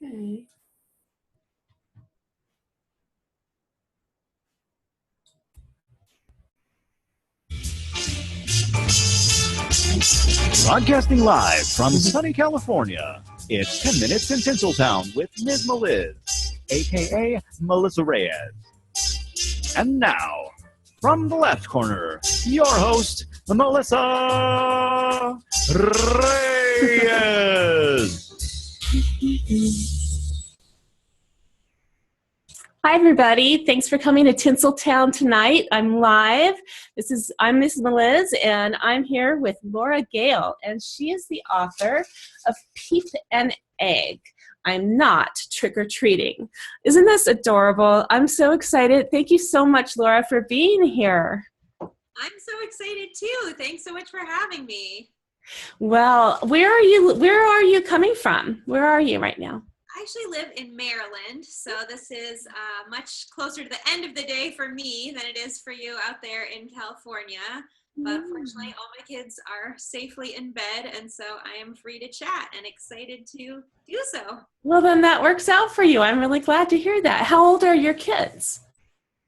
Okay. Broadcasting live from sunny California, it's 10 Minutes in Tinsel Town with Miz Meliz, a.k.a. Melissa Reyes. And now, from the left corner, your host, Melissa Reyes. Hi, everybody. Thanks for coming to Tinsel Town tonight. I'm live. I'm Miz Meliz, and I'm here with Laura Gehl, and she is the author of Peep and Egg. I'm not trick-or-treating. Isn't this adorable? I'm so excited. Thank you so much, Laura, for being here. I'm so excited too. Thanks so much for having me. Well, where are you coming from? Where are you right now? I actually live in Maryland, so this is much closer to the end of the day for me than it is for you out there in California. But fortunately, all my kids are safely in bed, and so I am free to chat and excited to do so. Well, then that works out for you. I'm really glad to hear that. How old are your kids?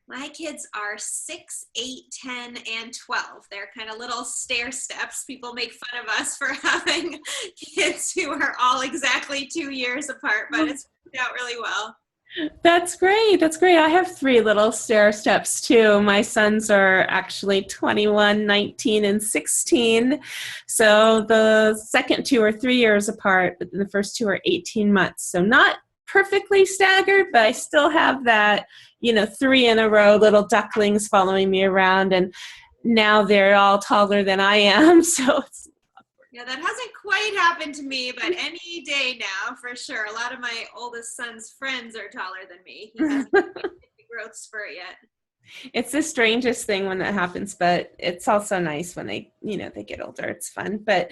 My kids are 6, 8, 10, and 12. They're kind of little stair steps. People make fun of us for having kids who are all exactly 2 years apart, but it's worked out really well. That's great. That's great. I have 3 little stair steps too. My sons are actually 21, 19, and 16. So the second 2 are 3 years apart, but the first 2 are 18 months. So not perfectly staggered, but I still have that, 3 in a row little ducklings following me around, and now they're all taller than I am, so it's awkward. Yeah, that hasn't quite happened to me, but any day now for sure. A lot of my oldest son's friends are taller than me. He hasn't hit the growth spurt yet. It's the strangest thing when that happens, but it's also nice when they get older. It's fun. But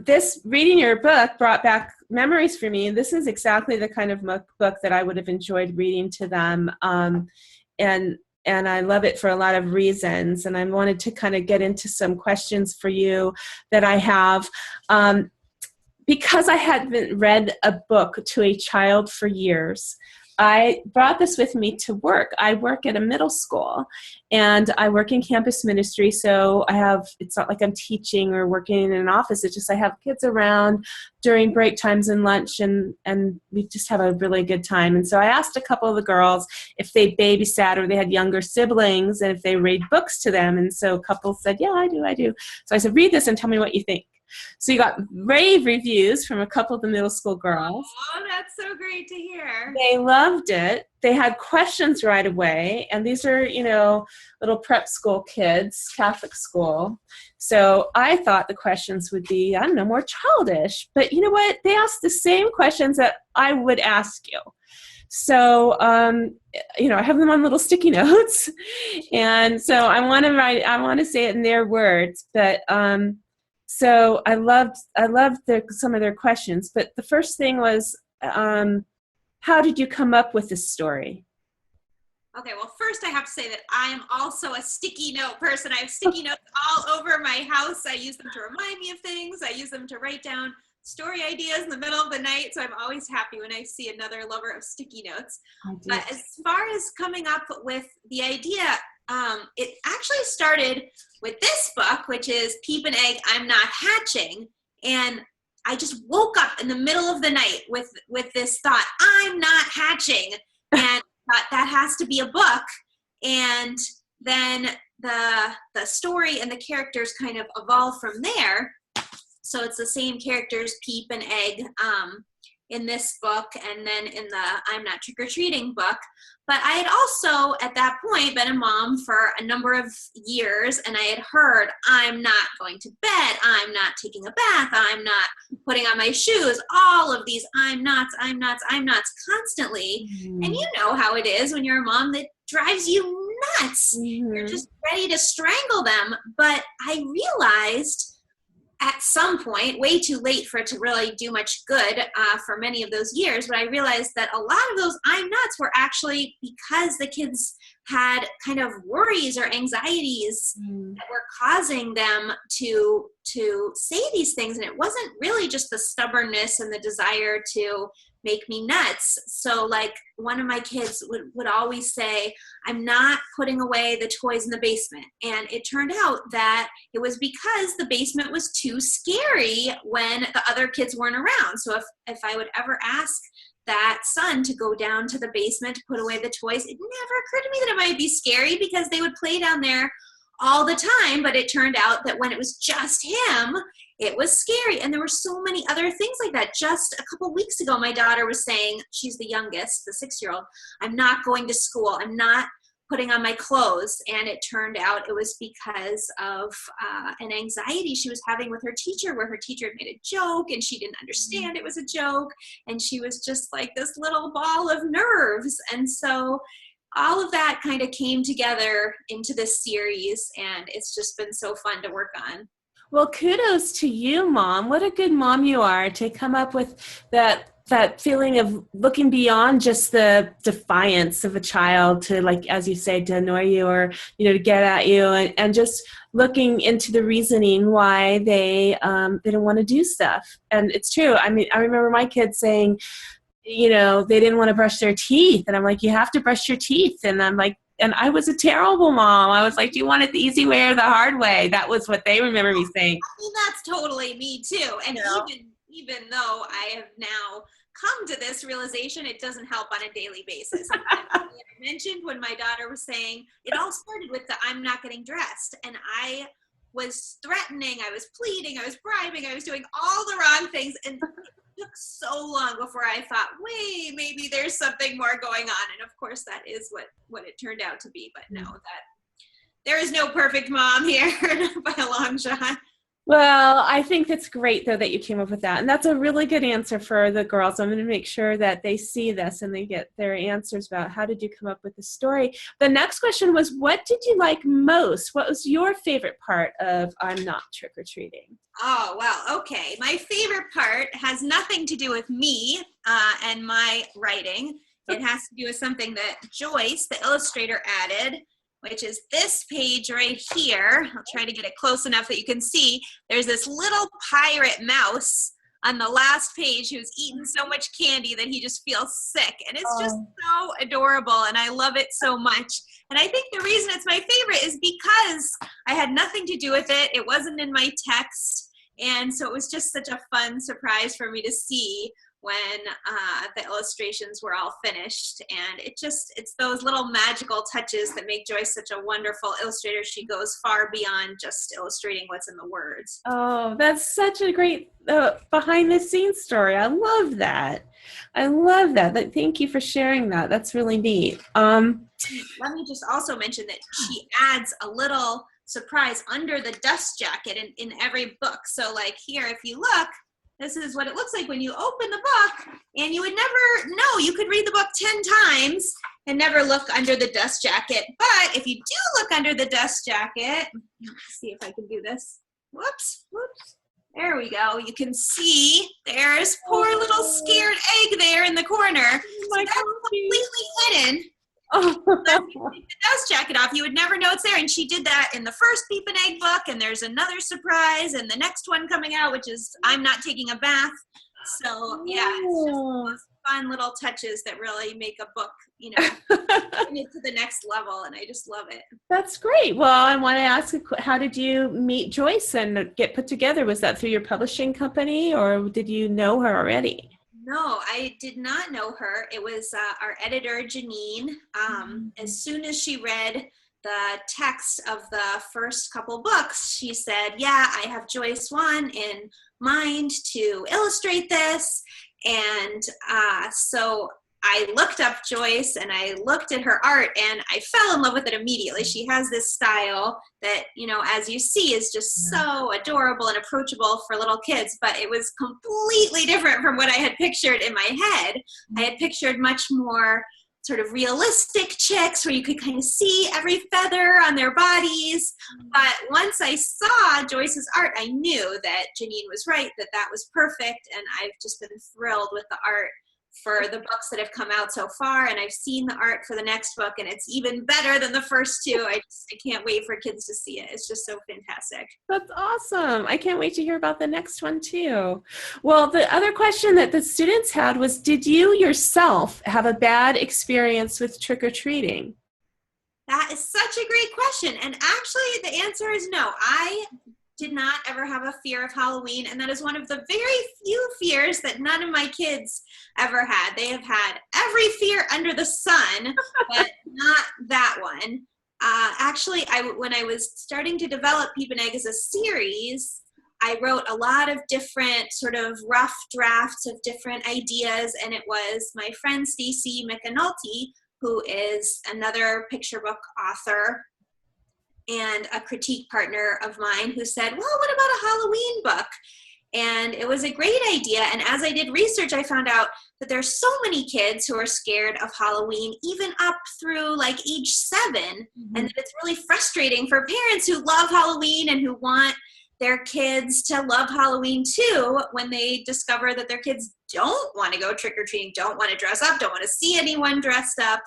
this reading your book brought back memories for me. This is exactly the kind of book that I would have enjoyed reading to them. And I love it for a lot of reasons. And I wanted to kind of get into some questions for you that I have. Because I hadn't read a book to a child for years, I brought this with me to work. I work at a middle school, and I work in campus ministry, so it's not like I'm teaching or working in an office. It's just I have kids around during break times and lunch, and we just have a really good time. And so I asked a couple of the girls if they babysat or they had younger siblings and if they read books to them. And so a couple said, yeah, I do. So I said, read this and tell me what you think. So you got rave reviews from a couple of the middle school girls. Oh, that's so great to hear. They loved it. They had questions right away. And these are, little prep school kids, Catholic school. So I thought the questions would be, more childish. But you know what? They asked the same questions that I would ask you. So, I have them on little sticky notes. And so I want to say it in their words, but, so I loved some of their questions, but the first thing was, how did you come up with this story? Okay, well, first I have to say that I am also a sticky note person. I have sticky notes all over my house. I use them to remind me of things. I use them to write down story ideas in the middle of the night, so I'm always happy when I see another lover of sticky notes. But as far as coming up with the idea, it actually started with this book, which is Peep and Egg, I'm Not Hatching. And I just woke up in the middle of the night with this thought, I'm not hatching. And thought that has to be a book. And then the story and the characters kind of evolve from there. So it's the same characters, Peep and Egg, in this book, and then in the I'm Not Trick-or-Treating book. But I had also, at that point, been a mom for a number of years, and I had heard, I'm not going to bed, I'm not taking a bath, I'm not putting on my shoes, all of these I'm nots constantly. Mm-hmm. And you know how it is when you're a mom, that drives you nuts. Mm-hmm. You're just ready to strangle them. But I realized at some point, way too late for it to really do much good for many of those years, but I realized that a lot of those I'm nuts were actually because the kids had kind of worries or anxieties that were causing them to say these things. And it wasn't really just the stubbornness and the desire to make me nuts. So like one of my kids would always say, I'm not putting away the toys in the basement. And it turned out that it was because the basement was too scary when the other kids weren't around. So if I would ever ask that son to go down to the basement to put away the toys, it never occurred to me that it might be scary because they would play down there all the time. But it turned out that when it was just him, it was scary. And there were so many other things like that. Just a couple weeks ago, my daughter was saying, she's the youngest, the 6-year-old, I'm not going to school. I'm not putting on my clothes. And it turned out it was because of an anxiety she was having with her teacher, where her teacher had made a joke and she didn't understand it was a joke. And she was just like this little ball of nerves. And so all of that kind of came together into this series, and it's just been so fun to work on. Well, kudos to you, Mom. What a good mom you are to come up with that feeling of looking beyond just the defiance of a child to, like, as you say, to annoy you or, to get at you, and just looking into the reasoning why they don't want to do stuff. And it's true. I mean, I remember my kids saying, they didn't want to brush their teeth. And I'm like, you have to brush your teeth. And I'm like, and I was a terrible mom. I was like, do you want it the easy way or the hard way? That was what they remember me saying. I mean, that's totally me too. And even though I have now come to this realization, it doesn't help on a daily basis. I mentioned when my daughter was saying, it all started with the I'm not getting dressed. And I was threatening, I was pleading, I was bribing, I was doing all the wrong things. And it took so long before I thought, wait, maybe there's something more going on. And of course that is what it turned out to be. But no, that there is no perfect mom here by a long shot. Well, I think that's great, though, that you came up with that. And that's a really good answer for the girls. I'm going to make sure that they see this and they get their answers about how did you come up with the story. The next question was, what did you like most? What was your favorite part of I'm Not Trick-or-Treating? Oh, well, okay. My favorite part has nothing to do with me and my writing. It has to do with something that Joyce, the illustrator, added, which is this page right here. I'll try to get it close enough that you can see. There's this little pirate mouse on the last page who's eaten so much candy that he just feels sick. And it's just so adorable, and I love it so much. And I think the reason it's my favorite is because I had nothing to do with it. It wasn't in my text. And so it was just such a fun surprise for me to see when the illustrations were all finished. And it's those little magical touches that make Joyce such a wonderful illustrator. She goes far beyond just illustrating what's in the words. Oh, that's such a great behind the scenes story. I love that. Thank you for sharing that. That's really neat. Let me just also mention that she adds a little surprise under the dust jacket in every book. So like here, if you look, this is what it looks like when you open the book, and you would never know. You could read the book 10 times and never look under the dust jacket. But if you do look under the dust jacket, let's see if I can do this. Whoops. There we go. You can see there's poor little scared egg there in the corner. So that's completely hidden. If you take the dust jacket off, you would never know it's there. And she did that in the first Peep and Egg book, and there's another surprise in the next one coming out, which is I'm Not Taking a Bath. So yeah, it's just those fun little touches that really make a book, bring it to the next level, and I just love it. That's great. Well, I want to ask, how did you meet Joyce and get put together? Was that through your publishing company, or did you know her already? No, I did not know her. It was our editor, Janine. As soon as she read the text of the first couple books, she said, yeah, I have Joyce Wan in mind to illustrate this. And so I looked up Joyce and I looked at her art and I fell in love with it immediately. She has this style that, as you see, is just so adorable and approachable for little kids, but it was completely different from what I had pictured in my head. I had pictured much more sort of realistic chicks where you could kind of see every feather on their bodies. But once I saw Joyce's art, I knew that Janine was right, that was perfect. And I've just been thrilled with the art for the books that have come out so far, and I've seen the art for the next book, and it's even better than the first two. I can't wait for kids to see it. It's just so fantastic. That's awesome. I can't wait to hear about the next one too. Well, the other question that the students had was, did you yourself have a bad experience with trick-or-treating? That is such a great question. And actually the answer is no. I did not ever have a fear of Halloween, and that is one of the very few fears that none of my kids ever had. They have had every fear under the sun, but not that one. Actually, when I was starting to develop Peep and Egg as a series, I wrote a lot of different sort of rough drafts of different ideas, and it was my friend Stacey McAnulty, who is another picture book author and a critique partner of mine, who said, well, what about a Halloween book? And it was a great idea. And as I did research, I found out that there's so many kids who are scared of Halloween, even up through like age 7. Mm-hmm. And that it's really frustrating for parents who love Halloween and who want their kids to love Halloween too, when they discover that their kids don't want to go trick-or-treating, don't want to dress up, don't want to see anyone dressed up.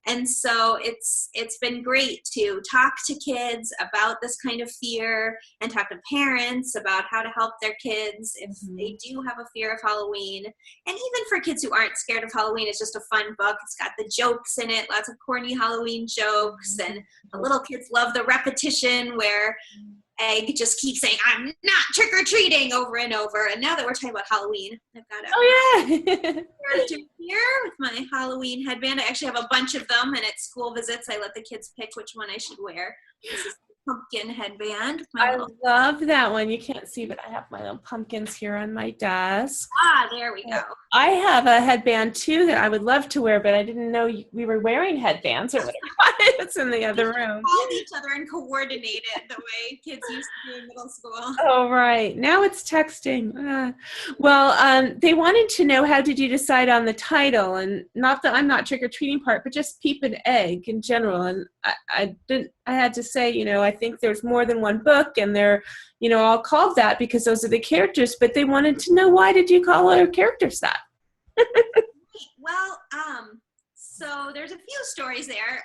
And so it's been great to talk to kids about this kind of fear and talk to parents about how to help their kids if they do have a fear of Halloween. And even for kids who aren't scared of Halloween, it's just a fun book. It's got the jokes in it, lots of corny Halloween jokes, and the little kids love the repetition where Egg just keeps saying, I'm not trick-or-treating over and over. And now that we're talking about Halloween, I've got a character here with my Halloween headband. I actually have a bunch of them, and at school visits, I let the kids pick which one I should wear. This is the pumpkin headband. I love that one. You can't see, but I have my little pumpkins here on my desk. Ah, there we go. I have a headband, too, that I would love to wear, but I didn't know we were wearing headbands or whatever. It's in the other room. Called each other and coordinated the way kids used to do in middle school. Oh, right. Now it's texting. They wanted to know, how did you decide on the title? And not that I'm not trick-or-treating part, but just Peep and Egg in general. And I had to say, I think there's more than one book, and they're, all called that because those are the characters, but they wanted to know, why did you call our characters that? Well, so there's a few stories there.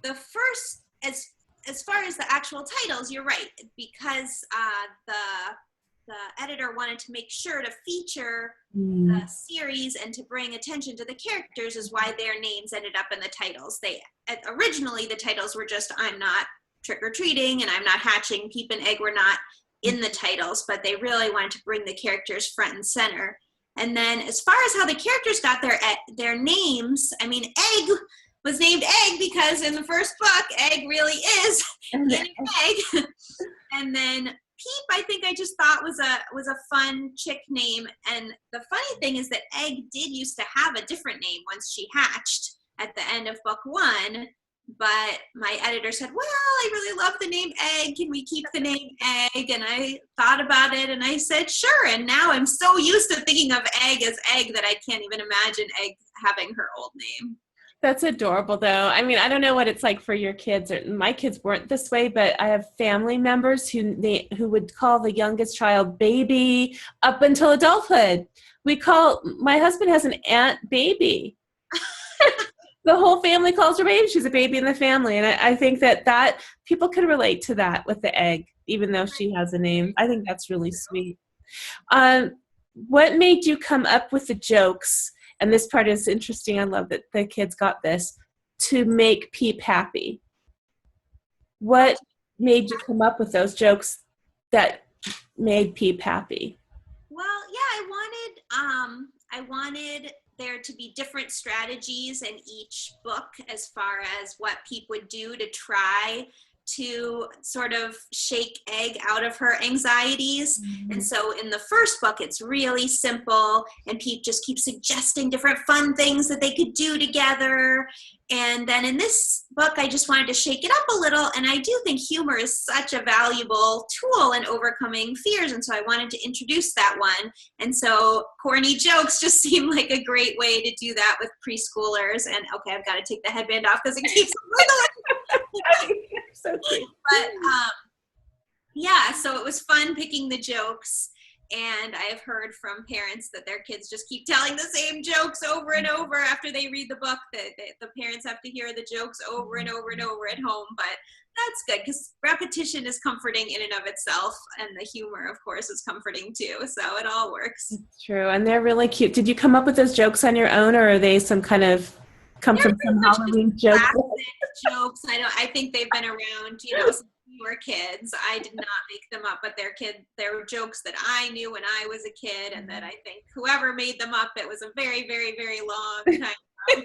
The first, as far as the actual titles, you're right, because the editor wanted to make sure to feature the series and to bring attention to the characters is why their names ended up in the titles. Originally the titles were just I'm not trick-or-treating and I'm not hatching. Peep and Egg were not in the titles, but they really wanted to bring the characters front and center. And then as far as how the characters got their names, I mean, Egg was named Egg because in the first book, Egg really is an egg. And then Peep, I think I just thought was a fun chick name. And the funny thing is that Egg did used to have a different name once she hatched at the end of book 1. But my editor said, well, I really love the name Egg. Can we keep the name Egg? And I thought about it and I said, sure. And now I'm so used to thinking of Egg as Egg that I can't even imagine Egg having her old name. That's adorable, though. I mean, I don't know what it's like for your kids. My kids weren't this way, but I have family members who would call the youngest child Baby up until adulthood. My husband has an Aunt Baby. The whole family calls her Baby. She's a baby in the family. And I think that people can relate to that with the Egg, even though she has a name. I think that's really sweet. What made you come up with the jokes? And this part is interesting. I love that the kids got this, to make Peep happy. What made you come up with those jokes that made Peep happy? Well, yeah, I wanted there to be different strategies in each book as far as what Peep would do to try to sort of shake Egg out of her anxieties. Mm-hmm. And so in the first book, it's really simple, and Peep just keeps suggesting different fun things that they could do together. And then in this book, I just wanted to shake it up a little, and I do think humor is such a valuable tool in overcoming fears, and so I wanted to introduce that one. And so corny jokes just seem like a great way to do that with preschoolers. And okay, I've got to take the headband off because it keeps wiggling. So cute. But yeah, so it was fun picking the jokes. And I have heard from parents that their kids just keep telling the same jokes over and over after they read the book, that the parents have to hear the jokes over and over and over at home. But that's good, because repetition is comforting in and of itself, and the humor, of course, is comforting too. So it all works. It's true, and they're really cute. Did you come up with those jokes on your own, or are they some kind of come from some Halloween jokes? Jokes. I think they've been around, since we were kids. I did not make them up, but they're jokes that I knew when I was a kid, and that I think whoever made them up, it was a very, very, very long time ago.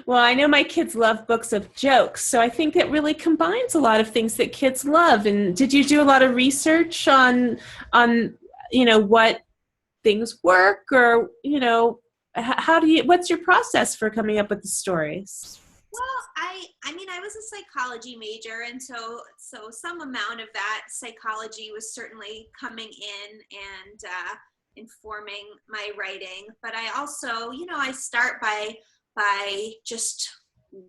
Well, I know my kids love books of jokes, so I think it really combines a lot of things that kids love. And did you do a lot of research on what things work, or what's your process for coming up with the stories? Well, I was a psychology major, and so some amount of that psychology was certainly coming in and informing my writing. But I also, I start by just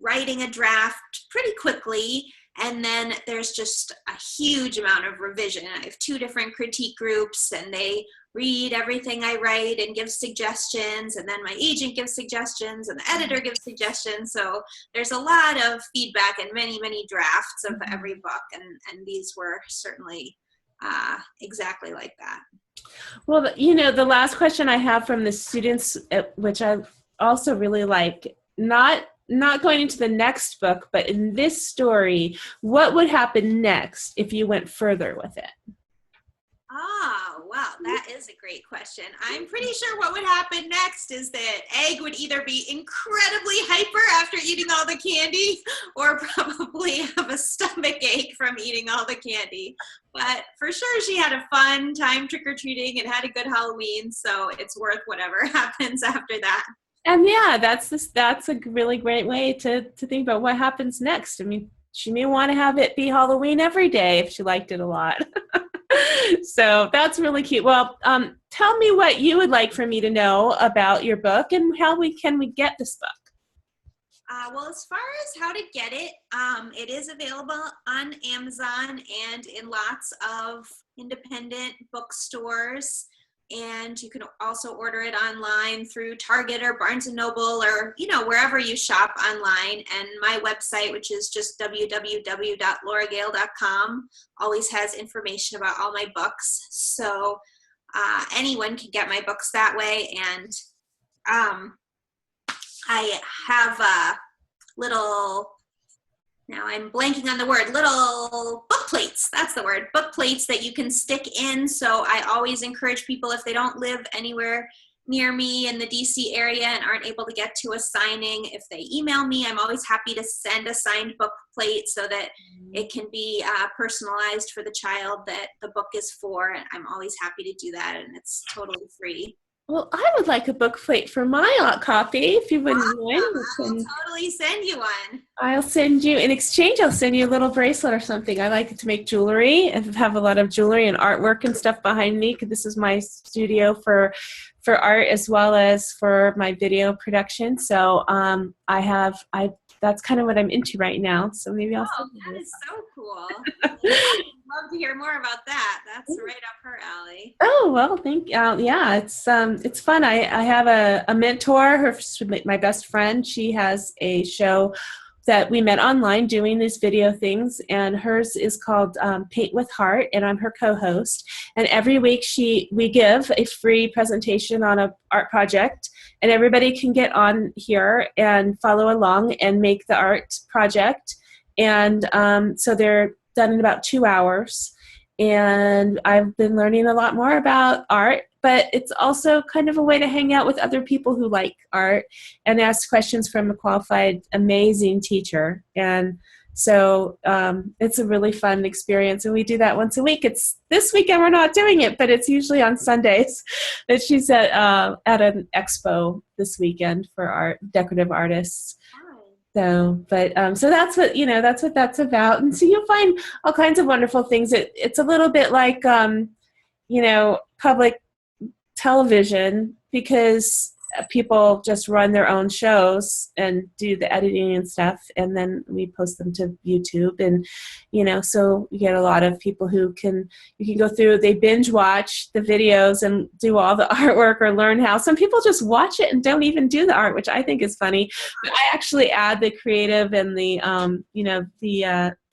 writing a draft pretty quickly, and then there's just a huge amount of revision. I have 2 different critique groups, and they read everything I write and give suggestions, and then my agent gives suggestions, and the editor gives suggestions. So there's a lot of feedback and many, many drafts of every book, and these were certainly exactly like that. Well, the last question I have from the students, which I also really like, not going into the next book, but in this story, what would happen next if you went further with it? Oh, wow, that is a great question. I'm pretty sure what would happen next is that Egg would either be incredibly hyper after eating all the candy, or probably have a stomach ache from eating all the candy. But for sure, she had a fun time trick-or-treating and had a good Halloween, so it's worth whatever happens after that. And yeah, that's a really great way to think about what happens next. I mean, she may want to have it be Halloween every day if she liked it a lot. So that's really cute. Well, tell me what you would like for me to know about your book, and how can we get this book? Well, as far as how to get it, it is available on Amazon and in lots of independent bookstores. And you can also order it online through Target or Barnes & Noble, or, wherever you shop online. And my website, which is just www.lauragehl.com, always has information about all my books. So anyone can get my books that way. And I have now I'm blanking on the word, little book plates. That's the word, book plates that you can stick in. So I always encourage people, if they don't live anywhere near me in the DC area and aren't able to get to a signing, if they email me, I'm always happy to send a signed book plate so that it can be personalized for the child that the book is for. And I'm always happy to do that, and it's totally free. Well, I would like a book plate for my copy, if you wouldn't mind. I'll totally send you one. I'll send you, in exchange, I'll send you a little bracelet or something. I like to make jewelry and have a lot of jewelry and artwork and stuff behind me, because this is my studio for art as well as for my video production. So that's kind of what I'm into right now. So maybe I'll send you that is so cool. I'd love to hear more about that. That's right up her alley. Oh, well, thank you. Yeah, it's fun. I have a mentor, my best friend. She has a show that we met online doing these video things, and hers is called Paint with Heart, and I'm her co-host. And every week we give a free presentation on an art project, and everybody can get on here and follow along and make the art project. And so they're done in about 2 hours. And I've been learning a lot more about art, but it's also kind of a way to hang out with other people who like art and ask questions from a qualified, amazing teacher. And so it's a really fun experience, and we do that once a week. It's this weekend we're not doing it, but it's usually on Sundays. But she's at an expo this weekend for art, decorative artists. So that's what that's about. And so you'll find all kinds of wonderful things. It's a little bit like, public television, because people just run their own shows and do the editing and stuff, and then we post them to YouTube. And so you get a lot of people who you can go through, they binge watch the videos and do all the artwork or learn how. Some people just watch it and don't even do the art, which I think is funny. But I actually add the creative and the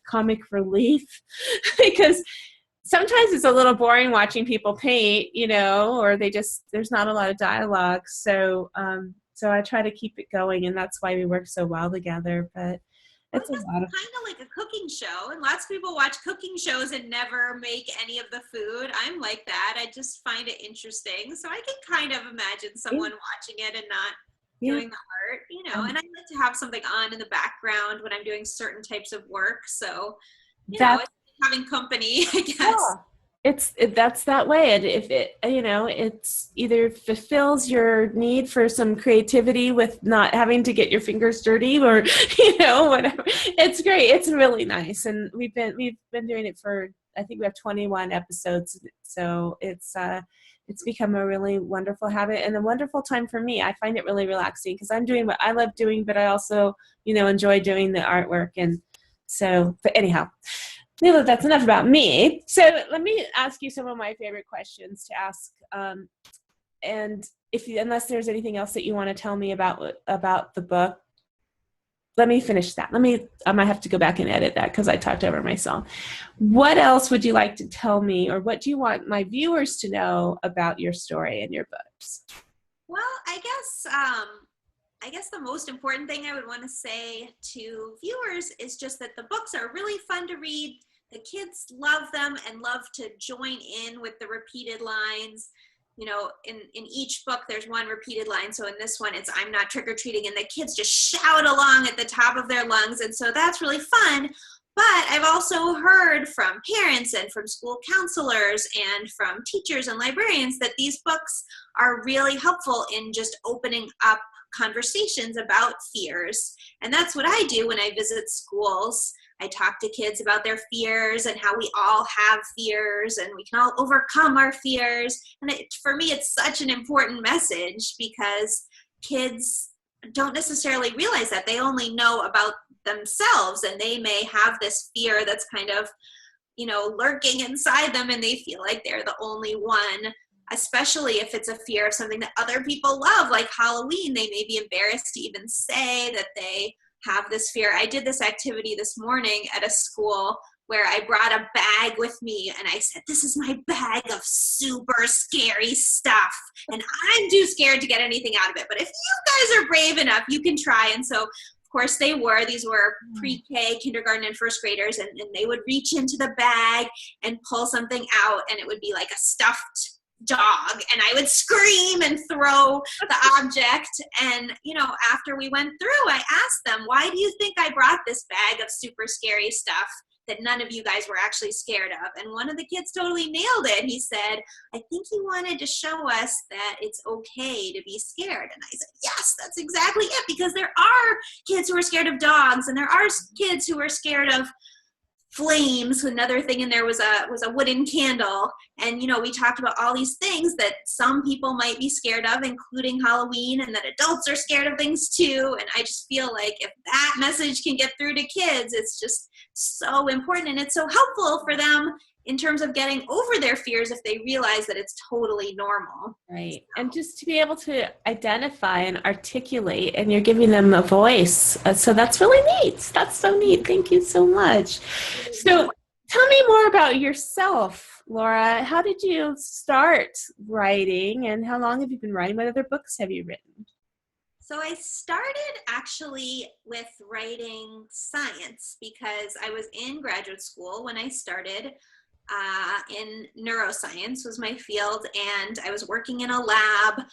comic relief because sometimes it's a little boring watching people paint, or there's not a lot of dialogue. So I try to keep it going, and that's why we work so well together. But it's a lot of kind of like a cooking show, and lots of people watch cooking shows and never make any of the food. I'm like that. I just find it interesting. So I can kind of imagine someone watching it and not doing the art, and I like to have something on in the background when I'm doing certain types of work. So, it's having company, I guess. Yeah. That's that way. And if it's either fulfills your need for some creativity with not having to get your fingers dirty or, whatever. It's great. It's really nice. And we've been doing it for, I think we have 21 episodes. So it's become a really wonderful habit and a wonderful time for me. I find it really relaxing because I'm doing what I love doing, but I also, enjoy doing the artwork. And so, but anyhow, that's enough about me. So let me ask you some of my favorite questions to ask. And unless there's anything else that you want to tell me about the book, let me finish that. I might have to go back and edit that because I talked over myself. What else would you like to tell me, or what do you want my viewers to know about your story and your books? Well, I guess the most important thing I would want to say to viewers is just that the books are really fun to read. The kids love them and love to join in with the repeated lines. In each book, there's one repeated line. So in this one, it's "I'm not trick-or-treating," and the kids just shout along at the top of their lungs. And so that's really fun. But I've also heard from parents and from school counselors and from teachers and librarians that these books are really helpful in just opening up conversations about fears. And that's what I do when I visit schools. I talk to kids about their fears and how we all have fears and we can all overcome our fears. And for me, it's such an important message because kids don't necessarily realize that. They only know about themselves, and they may have this fear that's kind of, lurking inside them, and they feel like they're the only one. Especially if it's a fear of something that other people love, like Halloween. They may be embarrassed to even say that they have this fear. I did this activity this morning at a school where I brought a bag with me and I said, "This is my bag of super scary stuff, and I'm too scared to get anything out of it. But if you guys are brave enough, you can try." And so, of course, these were pre-K, kindergarten, and first graders, and they would reach into the bag and pull something out, and it would be like a stuffed dog, and I would scream and throw the object. And after we went through, I asked them, "Why do you think I brought this bag of super scary stuff that none of you guys were actually scared of?" And one of the kids totally nailed it. He said, "I think he wanted to show us that it's okay to be scared." And I said, yes, that's exactly it, because there are kids who are scared of dogs, and there are kids who are scared of flames. Another thing in there was a wooden candle. And we talked about all these things that some people might be scared of, including Halloween, and that adults are scared of things too. And I just feel like if that message can get through to kids, it's just so important, and it's so helpful for them in terms of getting over their fears if they realize that it's totally normal. Right. And just to be able to identify and articulate, and you're giving them a voice. So that's really neat. That's so neat. Thank you so much. So tell me more about yourself, Laura. How did you start writing, and how long have you been writing? What other books have you written? So I started actually with writing science because I was in graduate school when I started. In neuroscience was my field, and I was working in a lab,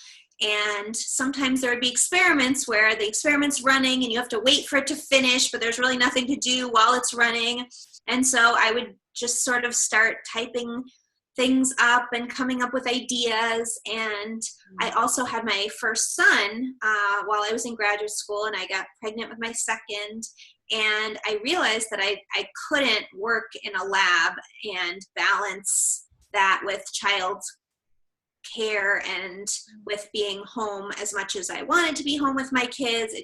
and sometimes there would be experiments where the experiment's running and you have to wait for it to finish, but there's really nothing to do while it's running. And so I would just sort of start typing things up and coming up with ideas. And I also had my first son while I was in graduate school, and I got pregnant with my second. And I realized that I couldn't work in a lab and balance that with child care and with being home as much as I wanted to be home with my kids.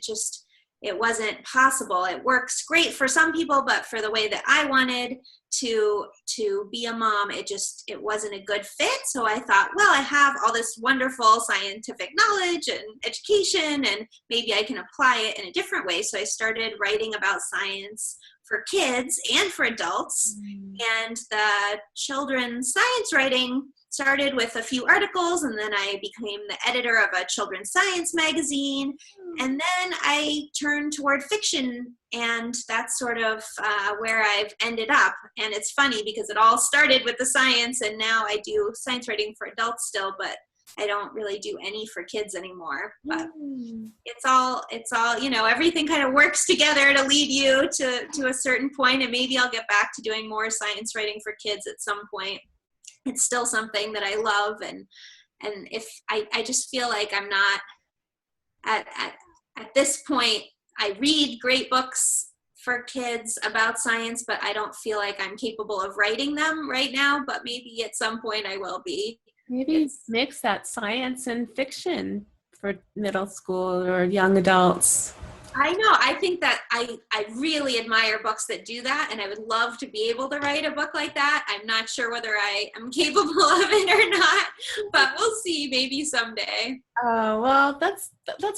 It wasn't possible. It works great for some people, but for the way that I wanted to be a mom, it wasn't a good fit. So I thought, well, I have all this wonderful scientific knowledge and education, and maybe I can apply it in a different way. So I started writing about science for kids and for adults. And the children's science writing started with a few articles, and then I became the editor of a children's science magazine. And then I turned toward fiction, and that's sort of where I've ended up. And it's funny because it all started with the science, and now I do science writing for adults still, but I don't really do any for kids anymore. But it's all, everything kind of works together to lead you to a certain point, and maybe I'll get back to doing more science writing for kids at some point. It's still something that I love, and if I just feel like I'm not at this point. I read great books for kids about science, but I don't feel like I'm capable of writing them right now, but maybe at some point I will be. Maybe mix that science and fiction for middle school or young adults. I know. I think that I really admire books that do that, and I would love to be able to write a book like that. I'm not sure whether I am capable of it or not, but we'll see. Maybe someday. Oh, well, that's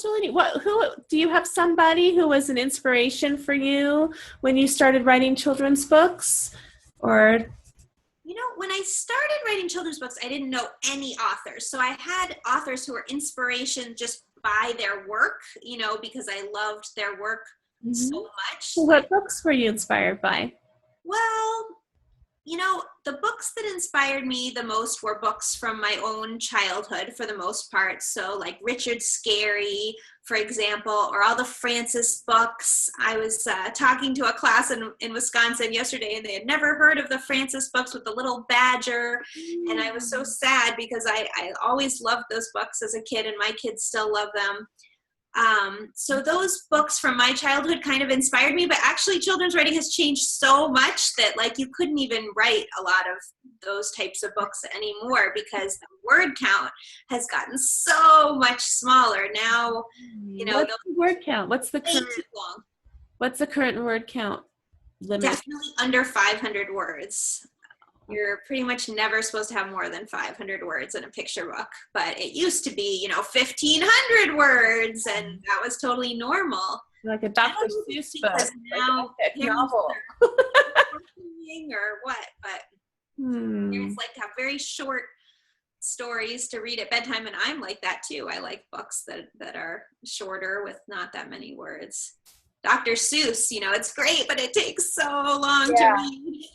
really neat. Who do you have somebody who was an inspiration for you when you started writing children's books, or? When I started writing children's books, I didn't know any authors. So I had authors who were inspiration just by their work, because I loved their work so much. What books were you inspired by? Well, the books that inspired me the most were books from my own childhood for the most part. So like Richard Scarry, for example, or all the Francis books. I was talking to a class in Wisconsin yesterday, and they had never heard of the Francis books with the little badger. And I was so sad because I always loved those books as a kid, and my kids still love them. So those books from my childhood kind of inspired me, but actually children's writing has changed so much that you couldn't even write a lot of those types of books anymore because the word count has gotten so much smaller now. What's the word count? What's the current word count limit? Definitely under 500 words. You're pretty much never supposed to have more than 500 words in a picture book, but it used to be, 1,500 words, and that was totally normal. Like a Dr. Seuss book, now like a novel. Or what, but parents like to have very short stories to read at bedtime, and I'm like that too. I like books that are shorter with not that many words. Dr. Seuss, it's great, but it takes so long to read.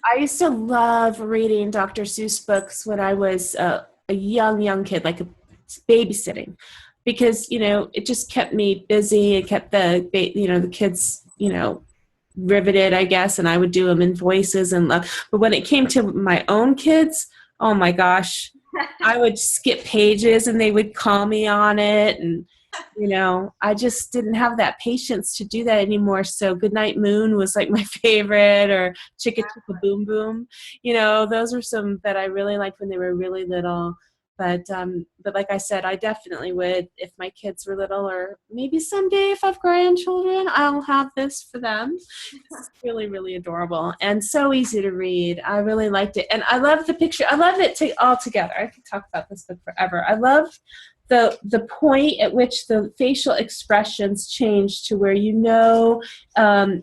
I used to love reading Dr. Seuss books when I was a young kid, like babysitting, because, it just kept me busy. It kept the kids, riveted, I guess, and I would do them in voices and love. But when it came to my own kids, oh my gosh, I would skip pages and they would call me on it, and I just didn't have that patience to do that anymore. So Goodnight Moon was like my favorite, or Chicka Chicka Boom Boom. Those were some that I really liked when they were really little. But like I said, I definitely would, if my kids were little, or maybe someday if I have grandchildren, I'll have this for them. It's really, really adorable and so easy to read. I really liked it. And I love the picture. I love it all together. I could talk about this book forever. I love the point at which the facial expressions change to where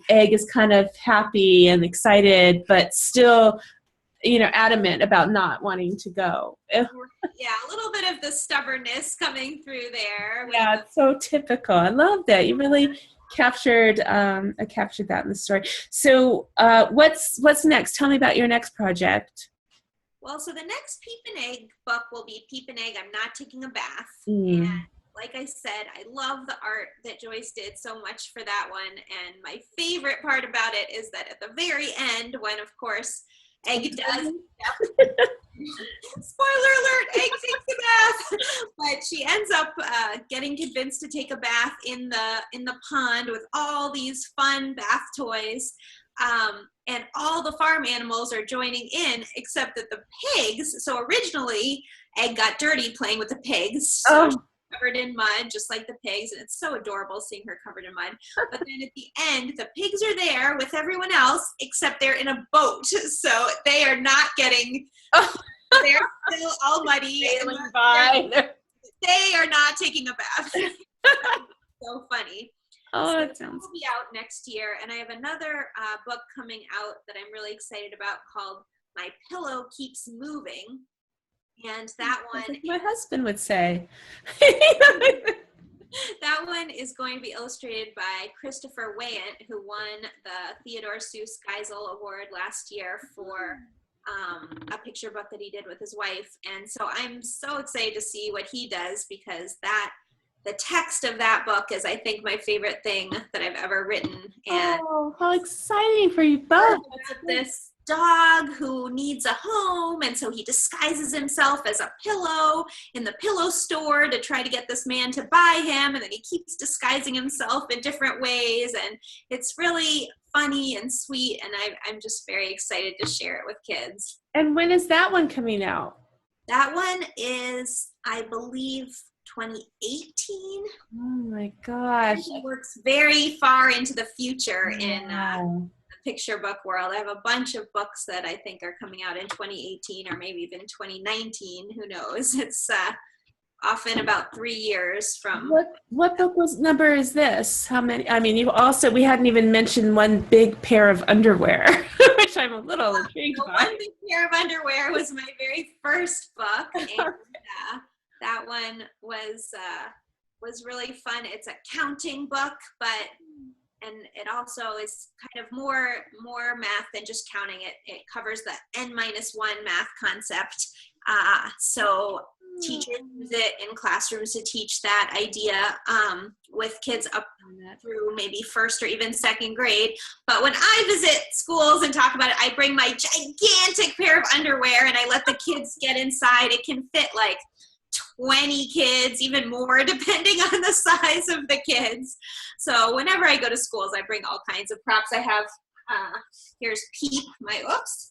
Egg is kind of happy and excited, but still, adamant about not wanting to go. Yeah, a little bit of the stubbornness coming through there. Yeah, it's so typical. I love that. You really captured that in the story. So what's next? Tell me about your next project. Well, so the next Peep and Egg book will be Peep and Egg, I'm Not Taking a Bath. Mm. And like I said, I love the art that Joyce did so much for that one. And my favorite part about it is that at the very end, when, of course, Egg does, spoiler alert, Egg takes a bath, but she ends up getting convinced to take a bath in the pond with all these fun bath toys. And all the farm animals are joining in except that the pigs. So originally, Egg got dirty playing with the pigs. So she's covered in mud, just like the pigs. And it's so adorable seeing her covered in mud. But then at the end, the pigs are there with everyone else, except they're in a boat. So they are not getting, they're still all muddy. Sailing by. They are not taking a bath. So funny. Oh, So that sounds. will be out next year, and I have another book coming out that I'm really excited about called My Pillow Keeps Moving, and that one, Like my husband would say. that one is going to be illustrated by Christopher Weyant, who won the Theodore Seuss Geisel Award last year for a picture book that he did with his wife, and so I'm so excited to see what he does, because the text of that book is, I think, my favorite thing that I've ever written. And Oh, how exciting for you both. this dog who needs a home, and so he disguises himself as a pillow in the pillow store to try to get this man to buy him, and then he keeps disguising himself in different ways, and it's really funny and sweet, and I'm just very excited to share it with kids. And when is that one coming out? That one is, I believe, 2018. Oh my gosh. He works very far into the future in Wow. the picture book world. I have a bunch of books that I think are coming out in 2018 or maybe even 2019. Who knows? It's often about 3 years from. What book number is this? How many? I mean, we hadn't even mentioned one big pair of underwear, which I'm a little intrigued by. One big pair of underwear was my very first book, and that one was really fun. It's a counting book, and it also is kind of more math than just counting. It covers the N-1 math concept. So teachers use it in classrooms to teach that idea with kids up through maybe first or even second grade. But when I visit schools and talk about it, I bring my gigantic pair of underwear and I let the kids get inside. It can fit like 20 kids, even more, depending on the size of the kids. So whenever I go to schools, I bring all kinds of props. I have, here's Peep, here's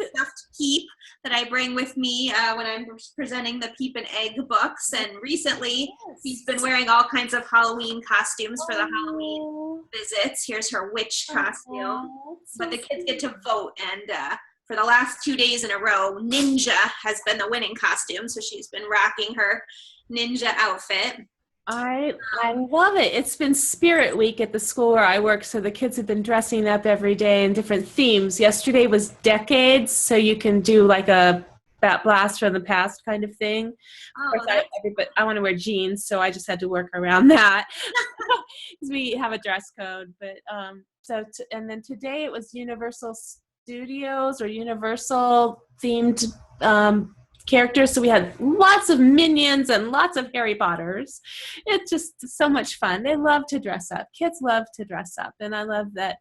stuffed Peep that I bring with me when I'm presenting the Peep and Egg books. And recently, he's been wearing all kinds of Halloween costumes for the Halloween visits. Here's her witch costume. But the kids get to vote, and for the last 2 days in a row, Ninja has been the winning costume, so she's been rocking her ninja outfit. I love it. It's been Spirit Week at the school where I work, so the kids have been dressing up every day in different themes. Yesterday was decades, so you can do like a blast from the past kind of thing. Of course, I want to wear jeans, so I just had to work around that. We have a dress code, but and then today it was Universal Studios or Universal themed characters, so we had lots of Minions and lots of Harry Potters. It's just so much fun. They love to dress up. Kids love to dress up, and I love that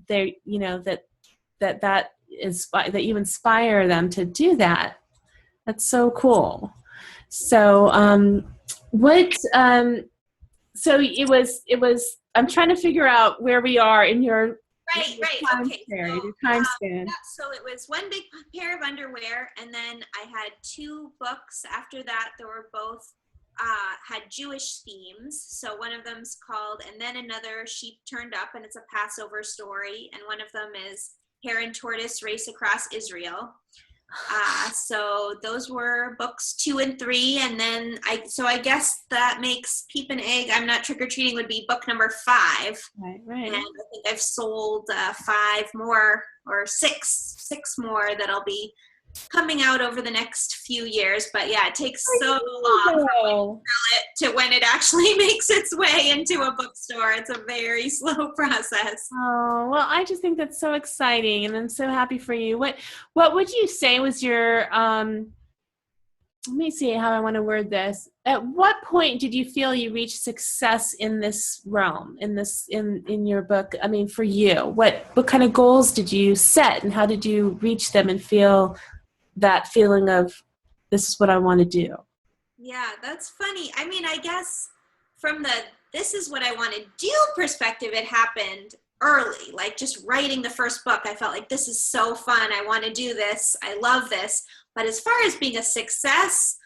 they, that you inspire them to do that. That's so cool. So so it was. I'm trying to figure out where we are in your. Right. Okay. So it was one big pair of underwear, and then I had 2 books after that that were both had Jewish themes. So one of them's called "And Then Another Sheep Turned Up," and it's a Passover story, and one of them is "Hare and Tortoise Race Across Israel." So those were books 2 and 3, and then I guess that makes Peep and Egg, I'm Not Trick-or-Treating, would be book number 5. Right. And I think I've sold 5 more or 6 more that'll be coming out over the next few years. But yeah, it takes so long to when it actually makes its way into a bookstore. It's a very slow process. Oh, well, I just think that's so exciting, and I'm so happy for you. What would you say was your let me see how I want to word this. At what point did you feel you reached success in this realm, in your book? I mean, for you, what kind of goals did you set, and how did you reach them and feel that feeling of this is what I want to do? Yeah, that's funny. I mean, I guess from the this is what I want to do perspective, it happened early, like just writing the first book. I felt like this is so fun. I want to do this. I love this. But as far as being a success,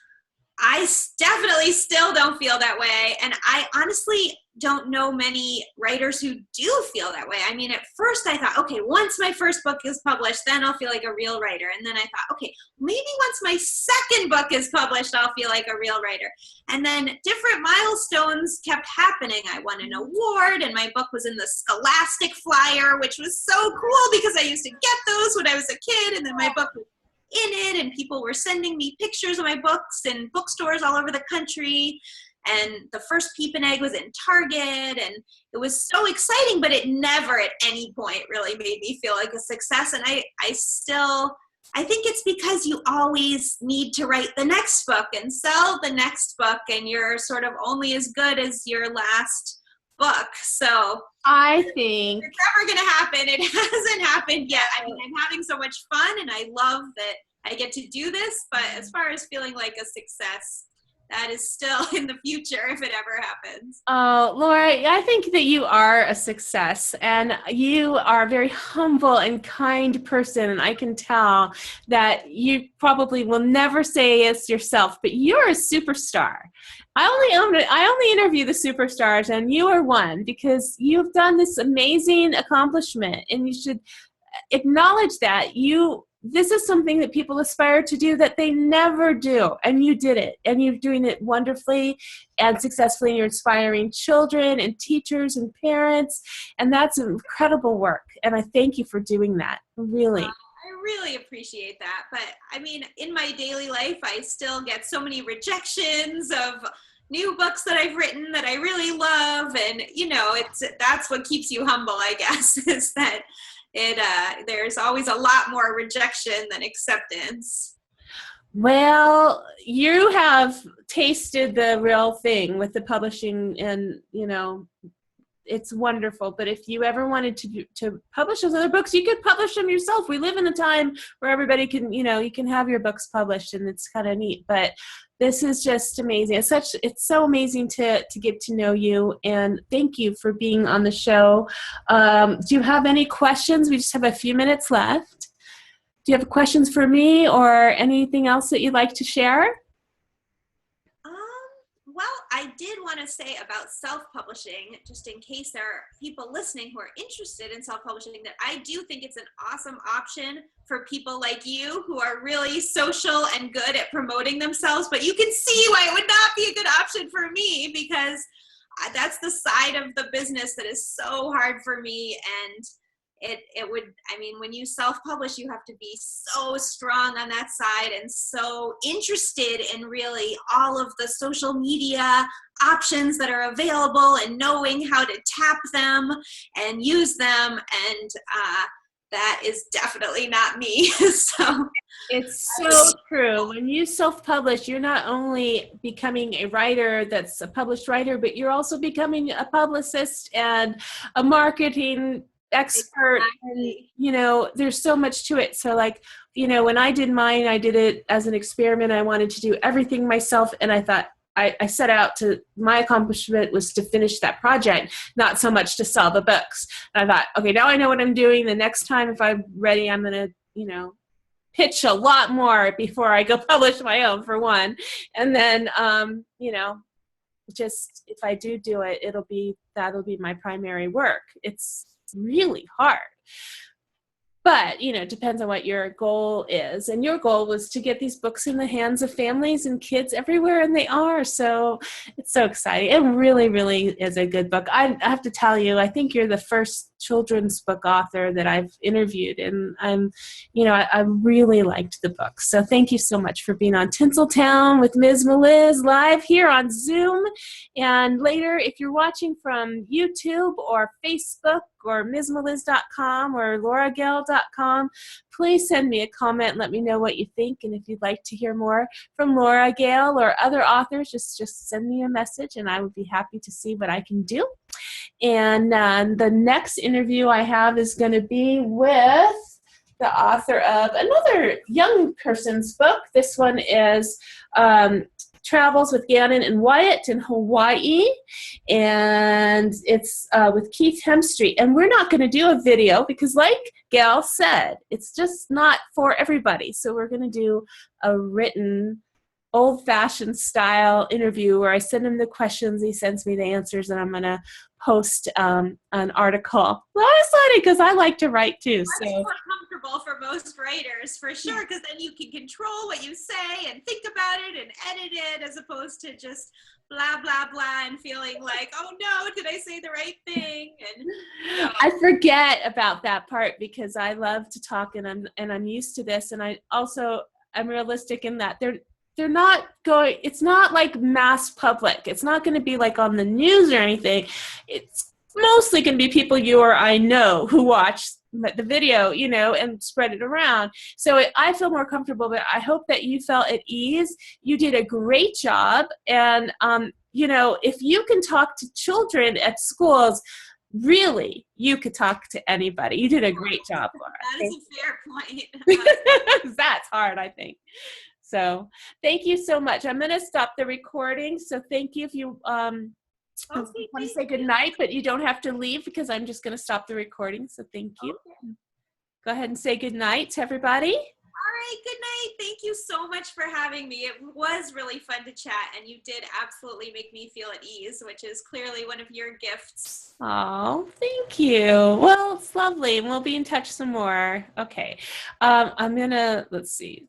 I definitely still don't feel that way. And I honestly don't know many writers who do feel that way. I mean, at first I thought, okay, once my first book is published, then I'll feel like a real writer. And then I thought, okay, maybe once my second book is published, I'll feel like a real writer. And then different milestones kept happening. I won an award, and my book was in the Scholastic Flyer, which was so cool because I used to get those when I was a kid. And then my book was in it, and people were sending me pictures of my books in bookstores all over the country. And the first Peep and Egg was in Target, and it was so exciting, but it never at any point really made me feel like a success. And I think it's because you always need to write the next book and sell the next book, and you're sort of only as good as your last book. So I think it's never going to happen. It hasn't happened yet. I mean, I'm having so much fun, and I love that I get to do this, but as far as feeling like a success, that is still in the future if it ever happens. Oh, Laura, I think that you are a success, and you are a very humble and kind person. And I can tell that you probably will never say it's yourself, but you're a superstar. I only interview the superstars, and you are one because you've done this amazing accomplishment, and you should acknowledge that this is something that people aspire to do that they never do, and you did it, and you're doing it wonderfully and successfully, and you're inspiring children and teachers and parents, and that's incredible work, and I thank you for doing that, really. I really appreciate that, but I mean, in my daily life, I still get so many rejections of new books that I've written that I really love, and that's what keeps you humble, I guess, is that there's always a lot more rejection than acceptance. Well, you have tasted the real thing with the publishing, and it's wonderful. But if you ever wanted to publish those other books, you could publish them yourself. We live in a time where everybody can, you can have your books published, and it's kind of neat. But this is just amazing. It's so amazing to get to know you, and thank you for being on the show. Do you have any questions? We just have a few minutes left. Do you have questions for me or anything else that you'd like to share? Well, I did want to say about self-publishing, just in case there are people listening who are interested in self-publishing, that I do think it's an awesome option for people like you who are really social and good at promoting themselves. But you can see why it would not be a good option for me, because that's the side of the business that is so hard for me. And it would, I mean, when you self-publish, you have to be so strong on that side and so interested in really all of the social media options that are available and knowing how to tap them and use them. And that is definitely not me. So it's so true. When you self-publish, you're not only becoming a writer that's a published writer, but you're also becoming a publicist and a marketing expert. Exactly. And there's so much to it. So when I did mine, I did it as an experiment. I wanted to do everything myself, and I thought I set out my accomplishment was to finish that project, not so much to sell the books. And I thought, okay, now I know what I'm doing. The next time, if I'm ready, I'm going to pitch a lot more before I go publish my own, for one. And then just if I do it, that'll be my primary work. It's really hard, but it depends on what your goal is, and your goal was to get these books in the hands of families and kids everywhere, and they are. So it's so exciting. It really, really is a good book. I have to tell you, I think you're the first children's book author that I've interviewed, and I really liked the book. So thank you so much for being on Tinsel Town with Miz Meliz live here on Zoom. And later, if you're watching from YouTube or Facebook or MizMeliz.com or LauraGehl.com, please send me a comment and let me know what you think. And if you'd like to hear more from Laura Gehl or other authors, just send me a message, and I would be happy to see what I can do. And the next interview I have is going to be with the author of another young person's book. This one is travels with Gannon and Wyatt in Hawaii, and it's with Keith Hemstreet. And we're not going to do a video because, like Gail said, it's just not for everybody. So we're going to do a written, old-fashioned style interview where I send him the questions, he sends me the answers, and I'm going to post an article. Well, I'm excited because I like to write too. That's So more comfortable for most writers, for sure, because then you can control what you say and think about it and edit it, as opposed to just blah, blah, blah, and feeling like, oh no, did I say the right thing? And I forget about that part because I love to talk, and I'm used to this, and I'm realistic in that they're not going, it's not like mass public. It's not going to be like on the news or anything. It's mostly going to be people you or I know who watch the video, and spread it around. So I feel more comfortable, but I hope that you felt at ease. You did a great job. And, if you can talk to children at schools, really, you could talk to anybody. You did a great job, Laura. That is a fair point. That's hard, I think. So thank you so much. I'm going to stop the recording. So thank you. If you want to say good night, but you don't have to leave because I'm just going to stop the recording. So thank you. Okay. Go ahead and say good night to everybody. All right. Good night. Thank you so much for having me. It was really fun to chat, and you did absolutely make me feel at ease, which is clearly one of your gifts. Oh, thank you. Well, it's lovely. And we'll be in touch some more. Okay. I'm going to, let's see.